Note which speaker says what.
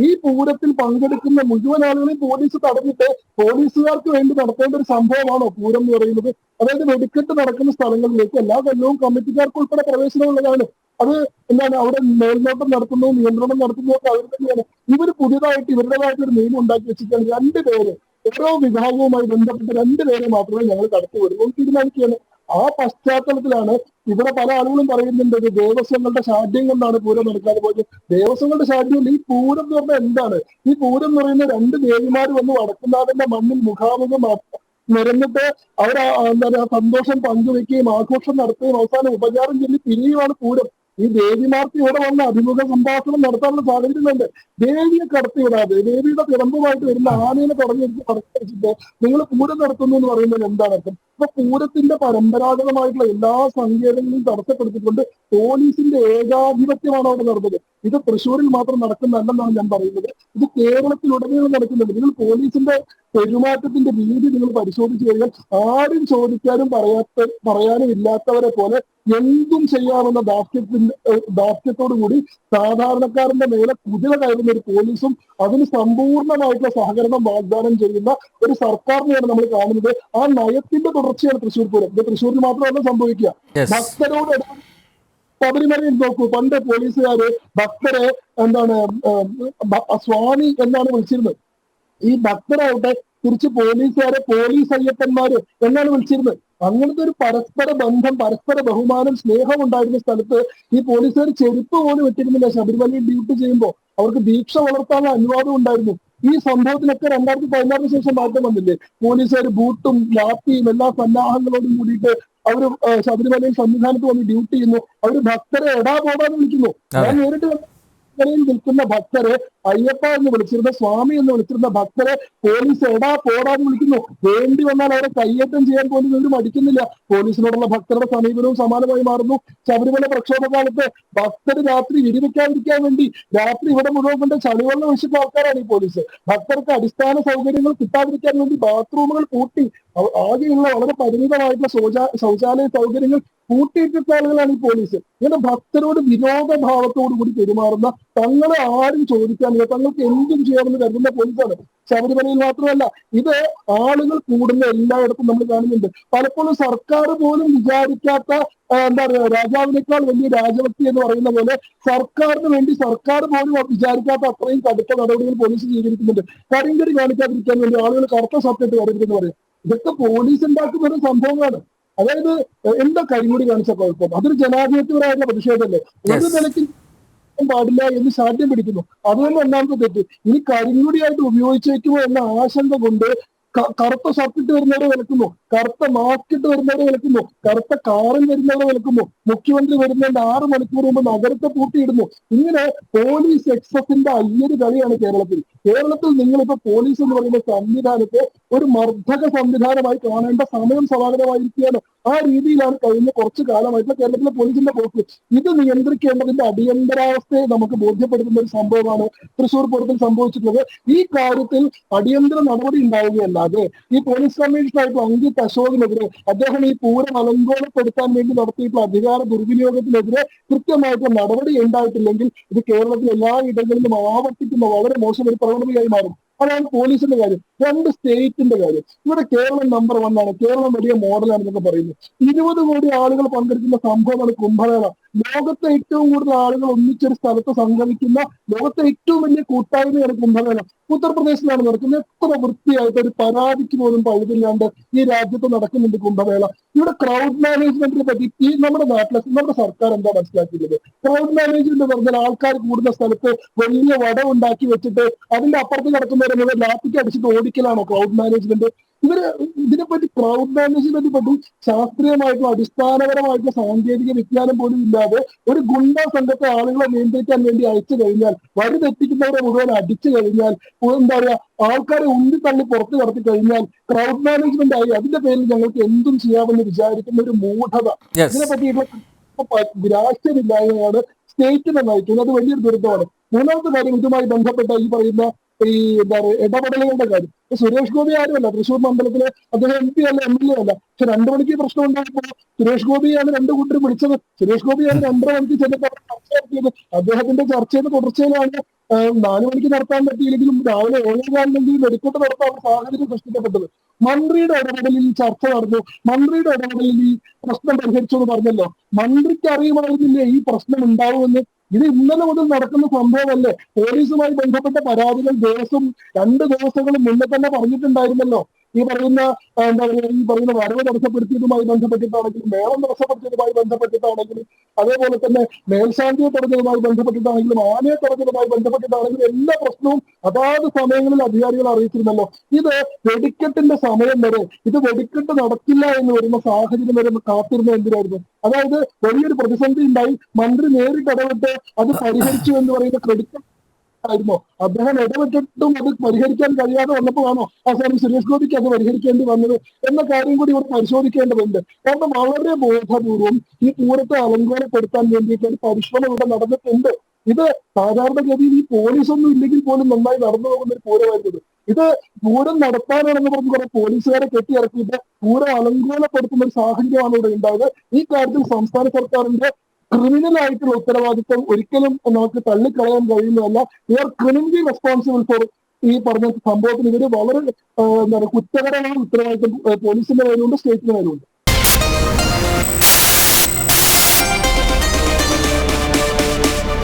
Speaker 1: ഈ പൂരത്തിൽ പങ്കെടുക്കുന്ന മുഴുവൻ ആളുകളെയും പോലീസ് തടഞ്ഞിട്ട് പോലീസുകാർക്ക് വേണ്ടി നടത്തേണ്ട ഒരു സംഭവമാണോ പൂരം എന്ന് പറയുന്നത്? അതായത് വെടിക്കെട്ട് നടക്കുന്ന സ്ഥലങ്ങളിലേക്ക് എല്ലാ കൊല്ലവും കമ്മിറ്റിക്കാർക്ക് ഉൾപ്പെടെ പ്രവേശനമുള്ളതാണ്. അത് എന്താണ് അവിടെ മേൽനോട്ടം നടത്തുന്നതും നിയന്ത്രണം നടത്തുന്നതും ഒക്കെ അവർ തന്നെയാണ്. ഇവർ പുതിയതായിട്ട് ഇവരുടേതായിട്ട് ഒരു നിയമം ഉണ്ടാക്കി വെച്ചിട്ടാണ് രണ്ടുപേര്, ഓരോ വിഭാഗവുമായി ബന്ധപ്പെട്ട് രണ്ടുപേരെ മാത്രമേ ഞങ്ങൾ കടത്തിവിടുള്ളൂ തീരുമാനിക്കുകയാണ്. ആ പശ്ചാത്തലത്തിലാണ് ഇവിടെ പല ആളുകളും പറയുന്നുണ്ട് ഇത് ദേവസ്വങ്ങളുടെ ശാഠ്യം കൊണ്ടാണ് പൂരം നടക്കാതെ പോയത്. ദേവസ്വങ്ങളുടെ ശാഠ്യം ഈ പൂരം എന്ന് പറഞ്ഞാൽ എന്താണ്? ഈ പൂരം എന്ന് പറയുന്ന രണ്ട് ദേവിമാർ വന്ന് വടക്കുന്നാഥന്റെ മണ്ണിൽ മുഖാമുഖം നിരന്നിട്ട് അവർ എന്താ പറയാ സന്തോഷം പങ്കുവെക്കുകയും ആഘോഷം നടത്തുകയും അവസാനം ഉപചാരം ചൊല്ലി പിരിയുമാണ് പൂരം. ഈ ദേവിമാർക്ക് ഇവിടെ വന്ന അഭിമുഖ സംഭാഷണം നടത്താനുള്ള സാഹചര്യമുണ്ട്. ദേവിയെ കടത്തിവിടാതെ ദേവിയുടെ പിറമ്പുമായിട്ട് വരുന്ന ആനയെ തടഞ്ഞെടുത്ത് കടത്തിവെച്ചിട്ട് നിങ്ങൾ പൂരം നടത്തുന്നു എന്ന് പറയുന്നത് എന്താണ് അർത്ഥം? അപ്പൊ പൂരത്തിന്റെ പരമ്പരാഗതമായിട്ടുള്ള എല്ലാ സങ്കേതങ്ങളെയും തടസ്സപ്പെടുത്തിക്കൊണ്ട് പോലീസിന്റെ ഏകാധിപത്യമാണ് അവിടെ നടന്നത്. ഇത് തൃശ്ശൂരിൽ മാത്രം നടക്കുന്നതല്ലെന്നാണ് ഞാൻ പറയുന്നത്. ഇത് കേരളത്തിലുടനീളം നടക്കുന്നുണ്ട്. നിങ്ങൾ പോലീസിന്റെ പെരുമാറ്റത്തിന്റെ രീതി നിങ്ങൾ പരിശോധിച്ചു കഴിഞ്ഞാൽ ആരും ചോദിക്കാനും പറയാനും ഇല്ലാത്തവരെ പോലെ എന്തും ചെയ്യാവുന്ന ദാർഢ്യത്തോടു കൂടി സാധാരണക്കാരന്റെ മേലെ കുതിര കയറുന്ന ഒരു പോലീസും അതിന് സമ്പൂർണ്ണമായിട്ടുള്ള സഹകരണം വാഗ്ദാനം ചെയ്യുന്ന ഒരു സർക്കാരിനെയാണ് നമ്മൾ കാണുന്നത്. ആ നയത്തിന്റെ തുടർച്ചയാണ് തൃശ്ശൂർ പൂരം. ഇത് തൃശ്ശൂരിൽ മാത്രമല്ല സംഭവിക്കുക. ഭക്തരോട് ശബരിമലയിൽ നോക്കൂ, പണ്ട് പോലീസുകാര് ഭക്തരെ എന്താണ് സ്വാമി എന്നാണ് വിളിച്ചിരുന്നത്. ഈ ഭക്തരാവട്ടെ തിരിച്ച് പോലീസുകാരെ പോലീസ് അയ്യപ്പന്മാര് എന്നാണ് വിളിച്ചിരുന്നത്. അങ്ങനത്തെ ഒരു പരസ്പര ബന്ധം, പരസ്പര ബഹുമാനം, സ്നേഹം ഉണ്ടായിരുന്ന സ്ഥലത്ത് ഈ പോലീസുകാർ ചെരുപ്പ് പോലും ഇട്ടിരുന്നില്ല. ശബരിമലയിൽ ഡ്യൂട്ടി ചെയ്യുമ്പോൾ അവർക്ക് ദീക്ഷ വളർത്താനുള്ള അനുവാദം ഉണ്ടായിരുന്നു. ഈ സംഭവത്തിനൊക്കെ 2016 ശേഷം മാറ്റം വന്നില്ലേ? പോലീസുകാർ ബൂട്ടും ലാത്തിയും എല്ലാ സന്നാഹങ്ങളോടും കൂടിയിട്ട് അവർ ശബരിമലയിൽ സന്നിധാനത്ത് വന്ന് ഡ്യൂട്ടി ചെയ്യുന്നു. അവർ ഭക്തരെ എടാ പോടാന്ന് വിളിക്കുന്നു. ഞാൻ നേരിട്ട് നിൽക്കുന്ന ഭക്തരെ അയ്യപ്പ എന്ന് വിളിച്ചിരുന്ന, സ്വാമി എന്ന് വിളിച്ചിരുന്ന ഭക്തരെ പോലീസ് എടാ പോടാന്ന് വിളിക്കുന്നു. വേണ്ടി വന്നാൽ അവരെ കയ്യേറ്റം ചെയ്യാൻ പോലും ഇവർ മടിക്കുന്നില്ല. പോലീസിനോടുള്ള ഭക്തരുടെ സമീപനവും സമാനമായി മാറുന്നു. ശബരിമല പ്രക്ഷോഭകാലത്ത് ഭക്തർ രാത്രി വിരിവെക്കാതിരിക്കാൻ വേണ്ടി രാത്രി ഇവിടെ മുഴുവൻ കൊണ്ട് ചളിവെള്ളം ഒഴിച്ചിട്ട ആൾക്കാരാണ് ഈ പോലീസ്. ഭക്തർക്ക് അടിസ്ഥാന സൗകര്യങ്ങൾ കിട്ടാതിരിക്കാൻ വേണ്ടി ബാത്റൂമുകൾ പൂട്ടി ആകെയുള്ള വളരെ പരിമിതമായിട്ടുള്ള ശൗചാലയ സൗകര്യങ്ങൾ കൂട്ടിയിട്ടിട്ട ആളുകളാണ് ഈ പോലീസ്. ഇങ്ങനെ ഭക്തരോട് വിരോധഭാവത്തോടു കൂടി പെരുമാറുന്ന, തങ്ങളെ ആരും ചോദിക്കാനില്ല, തങ്ങൾക്ക് എന്തും ചെയ്യാമെന്ന് കരുതുന്ന പോലീസാണ്. ശബരിമലയിൽ മാത്രമല്ല, ഇത് ആളുകൾ കൂടുന്ന എല്ലായിടത്തും നമ്മൾ കാണുന്നുണ്ട്. പലപ്പോഴും സർക്കാർ പോലും വിചാരിക്കാത്ത എന്താ പറയുക, രാജാവിനേക്കാൾ വലിയ രാജഭക്തി എന്ന് പറയുന്ന പോലെ സർക്കാരിന് വേണ്ടി സർക്കാർ പോലും വിചാരിക്കാത്ത അത്രയും കടുത്ത നടപടികൾ പോലീസ് സ്വീകരിക്കുന്നുണ്ട്. കരിങ്കടി കാണിക്കാതിരിക്കാൻ വേണ്ടി ആളുകൾ കറുത്ത ഷർട്ടിട്ട് വരരുതെന്ന് പറയും. ഇതൊക്കെ പോലീസ് ഉണ്ടാക്കുന്ന ഒരു സംഭവമാണ്. അതായത് എന്താ കരിങ്കൊടി കാണിച്ച കുഴപ്പം? അതൊരു ജനാധിപത്യപരമായിട്ടുള്ള പ്രതിഷേധമല്ലേ? ഒരു നിലയ്ക്ക് പാടില്ല എന്ന് ശാഠ്യം പിടിക്കുന്നു. അതുതന്നെ ഒന്നാമത്തെ തെറ്റ്. ഇനി കരിങ്കൊടിയായിട്ട് ഉപയോഗിച്ചേക്കുമോ എന്ന ആശങ്ക കൊണ്ട് കറുത്ത ഷർട്ടിട്ട് വരുന്നവരെ വിലക്കുന്നു, കറുത്ത മാസ്ക് ഇട്ട് വരുന്നവരെ വിലക്കുന്നു, കറുത്ത കാറിൽ വരുന്നവരെ വിലക്കുന്നു. മുഖ്യമന്ത്രി വരുന്നതിന്റെ 6 മണിക്കൂർ മുമ്പ് നഗരത്തെ പൂട്ടിയിടുന്നു. ഇങ്ങനെ പോലീസ് എക്സസിന്റെ അയ്യൊരു കളിയാണ് കേരളത്തിൽ. കേരളത്തിൽ നിങ്ങളിപ്പോ പോലീസ് എന്ന് പറയുന്ന സംവിധാനത്തെ ഒരു മർദ്ദക സംവിധാനമായി കാണേണ്ട സമയം സമാഗതമായിരിക്കുകയാണ്. ആ രീതിയിലാണ് കഴിഞ്ഞ കുറച്ചു കാലമായിട്ടുള്ള കേരളത്തിലെ പോലീസിന്റെ പോക്ക്. ഇത് നിയന്ത്രിക്കേണ്ടതിന്റെ അടിയന്തരാവസ്ഥയെ നമുക്ക് ബോധ്യപ്പെടുത്തുന്ന ഒരു സംഭവമാണ് തൃശ്ശൂർ പൂരത്തിൽ സംഭവിച്ചിട്ടുള്ളത്. ഈ കാര്യത്തിൽ അടിയന്തര നടപടി ഉണ്ടാവുകയല്ലാതെ ഈ പോലീസ് കമ്മീഷണറായിട്ടുള്ള അങ്കിത് അശോകിനെതിരെ, അദ്ദേഹം ഈ പൂരം അലങ്കോലപ്പെടുത്താൻ വേണ്ടി നടത്തിയിട്ടുള്ള അധികാര ദുർവിനിയോഗത്തിനെതിരെ കൃത്യമായിട്ടുള്ള നടപടി ഉണ്ടായിട്ടില്ലെങ്കിൽ ഇത് കേരളത്തിൽ എല്ലാ ഇടങ്ങളിലും ആവർത്തിക്കുന്ന വളരെ മോശം ഒരു പ്രവണതയായി മാറും. അതാണ് പോലീസിന്റെ കാര്യം. 2 സ്റ്റേറ്റിന്റെ കാര്യം. ഇവിടെ കേരളം നമ്പർ 1 ആണ്, കേരളം വലിയ മോഡലാണെന്നൊക്കെ പറയുന്നു. 20 കോടി ആളുകൾ പങ്കെടുക്കുന്ന സംഭവമാണ് കുംഭമേള. ലോകത്തെ ഏറ്റവും കൂടുതൽ ആളുകൾ ഒന്നിച്ചൊരു സ്ഥലത്ത് സംഗമിക്കുന്ന ലോകത്തെ ഏറ്റവും വലിയ കൂട്ടായ്മയാണ് കുംഭമേള. ഉത്തർപ്രദേശിലാണ് നടക്കുന്നത്. എത്ര വൃത്തിയായിട്ട് ഒരു പരാതിക്ക് പോലും പഴുതില്ലാണ്ട് ഈ രാജ്യത്ത് നടക്കുന്നുണ്ട് കുംഭമേള. ഇവിടെ ക്രൗഡ് മാനേജ്മെന്റിനെ പറ്റി ഈ നമ്മുടെ നാട്ടിലെ നമ്മുടെ സർക്കാർ എന്താ മനസ്സിലാക്കിയത്? ക്രൗഡ് മാനേജ്മെന്റ് പറഞ്ഞാൽ ആൾക്കാർ കൂടുന്ന സ്ഥലത്ത് വലിയ വട ഉണ്ടാക്കി വെച്ചിട്ട് അതിന്റെ അപ്പുറത്ത് കിടക്കുന്നവരെ മുതൽ ലാത്തിക്ക് അടിച്ചിട്ട് ഓടിക്കലാണോ ക്രൗഡ് മാനേജ്മെന്റ്? ഇതിനെപ്പറ്റി ക്രൗഡ് മാനേജ്മെന്റിനെ പറ്റി ശാസ്ത്രീയമായിട്ടുള്ള അടിസ്ഥാനപരമായിട്ടുള്ള സാങ്കേതിക വിജ്ഞാനം പോലും ഇല്ലാതെ ഒരു ഗുണ്ടാ സംഘത്തെ ആളുകളെ നിയന്ത്രിക്കാൻ വേണ്ടി അയച്ചു കഴിഞ്ഞാൽ, വഴി തെറ്റിക്കുന്നവരെ മുഴുവൻ അടിച്ചു കഴിഞ്ഞാൽ, എന്താ പറയാ, ആൾക്കാരെ ഉന്തിത്തള്ളി പുറത്ത് കടത്തി കഴിഞ്ഞാൽ ക്രൗഡ് മാനേജ്മെന്റ് ആയി അതിന്റെ പേരിൽ ഞങ്ങൾക്ക് എന്തും ചെയ്യാമെന്ന് വിചാരിക്കുന്ന ഒരു മൂഢത, ഇതിനെ പറ്റിയിട്ടുള്ള ഗ്രാഹ്യമില്ലായ്മയാണ് സ്റ്റേറ്റിനെ നയിക്കുന്നത്. അത് വലിയൊരു ദുരിതമാണ്. മൂന്നാമത്തെ കാര്യം, ഇതുമായി ബന്ധപ്പെട്ട ഈ പറയുന്ന എന്താ പറയുക ഇടപെടലുകളുടെ കാര്യം. സുരേഷ് ഗോപി ആരുമല്ല തൃശ്ശൂർ മണ്ഡലത്തിലെ, അദ്ദേഹം MP അല്ല, MLA അല്ല. പക്ഷെ 2 മണിക്ക് പ്രശ്നം ഉണ്ടായപ്പോൾ സുരേഷ് ഗോപിയാണ് 2 കൂട്ടർ വിളിച്ചത്. സുരേഷ് ഗോപിയാണ് 2:30 മണിക്ക് ചെന്നിട്ട് ചർച്ച നടത്തിയത്. അദ്ദേഹത്തിന്റെ ചർച്ചയുടെ തുടർച്ചയിലാണ് 4 മണിക്ക് നടത്താൻ പറ്റിയില്ലെങ്കിലും രാവിലെ 7:15 വെടിക്കെട്ട് നടത്താനുള്ള സാഹചര്യം സൃഷ്ടിക്കപ്പെട്ടത്. മന്ത്രിയുടെ ഇടപെടലിൽ ഈ ചർച്ച നടന്നു. മന്ത്രിയുടെ ഇടപെടലിൽ ഈ പ്രശ്നം പരിഹരിച്ചു എന്ന് പറഞ്ഞല്ലോ. മന്ത്രിക്ക് അറിയുമായിരുന്നില്ലേ ഈ പ്രശ്നം ഉണ്ടാവുമെന്ന്? ഇത് ഇന്നലെ മുതൽ നടക്കുന്ന സംഭവമല്ലേ? പോലീസുമായി ബന്ധപ്പെട്ട പരാതികൾ ദിവസം 2 ദിവസങ്ങളും മുന്നേ തന്നെ പറഞ്ഞിട്ടുണ്ടായിരുന്നല്ലോ. ഈ പറയുന്ന എന്താ പറയുക, ഈ പറയുന്ന വരവ് തടസ്സപ്പെടുത്തിയതുമായി ബന്ധപ്പെട്ടിട്ടാണെങ്കിലും, മേളം തടസ്സപ്പെടുത്തിയതുമായി ബന്ധപ്പെട്ടിട്ടാണെങ്കിലും, അതേപോലെ തന്നെ മേൽശാന്തിയെ തടഞ്ഞതുമായി ബന്ധപ്പെട്ടിട്ടാണെങ്കിലും, ആനയെ തടഞ്ഞതുമായി ബന്ധപ്പെട്ടിട്ടാണെങ്കിലും എല്ലാ പ്രശ്നവും അതാത് സമയങ്ങളിൽ അധികാരികൾ അറിയിച്ചിരുന്നല്ലോ. ഇത് വെടിക്കെട്ടിന്റെ സമയം വരെ, ഇത് വെടിക്കെട്ട് നടക്കില്ല എന്ന് വരുന്ന സാഹചര്യം വരെ കാത്തിരുന്നത് എന്തിനായിരുന്നു? അതായത് വലിയൊരു പ്രതിസന്ധി ഉണ്ടായി, മന്ത്രി നേരിട്ട് ഇടപെട്ട് അത് പരിഹരിച്ചു എന്ന് പറയുന്ന ക്രെഡിറ്റ് ആയിരുന്നോ? അദ്ദേഹം ഇടപെട്ടിട്ടും അത് പരിഹരിക്കാൻ കഴിയാതെ വന്നപ്പോഴാണോ അവസാനം സുരേഷ് ഗോപിക്ക് അത് പരിഹരിക്കേണ്ടി വന്നത് എന്ന കാര്യം കൂടി ഇവിടെ പരിശോധിക്കേണ്ടതുണ്ട്. കാരണം വളരെ ബോധപൂർവം ഈ പൂരത്തെ അലങ്കോലപ്പെടുത്താൻ വേണ്ടിയിട്ട് ഒരു പരിശ്രമം ഇവിടെ നടന്നിട്ടുണ്ട്. ഇത് സാധാരണഗതിയിൽ ഈ പോലീസൊന്നും ഇല്ലെങ്കിൽ പോലും നന്നായി നടന്നു പോകുന്ന ഒരു പൂരമായിരുന്നത്. ഇത് പൂരം നടത്താനാണെന്ന് പറഞ്ഞ് കുറെ പോലീസുകാരെ കെട്ടിയിറക്കിയിട്ട് പൂരം അലങ്കോലപ്പെടുത്തുന്ന ഒരു സാഹചര്യമാണ് ഇവിടെ ഉണ്ടായത്. ഈ കാര്യത്തിൽ സംസ്ഥാന സർക്കാരിന്റെ ക്രിമിനൽ ആയിട്ടുള്ള ഉത്തരവാദിത്വം ഒരിക്കലും നമുക്ക് തള്ളിക്കളയാൻ കഴിയുന്നതല്ല. വി ആർ ക്രിമിനലി റെസ്പോൺസിബിൾ ഫോർ ഈ പറഞ്ഞ സംഭവത്തിന്. ഇവര് വളരെ എന്താണ് കുറ്റകരമായ ഉത്തരവാദിത്വം പോലീസിന്റെ മേലുണ്ട്, സ്റ്റേറ്റിന്റെ മേലുണ്ട്.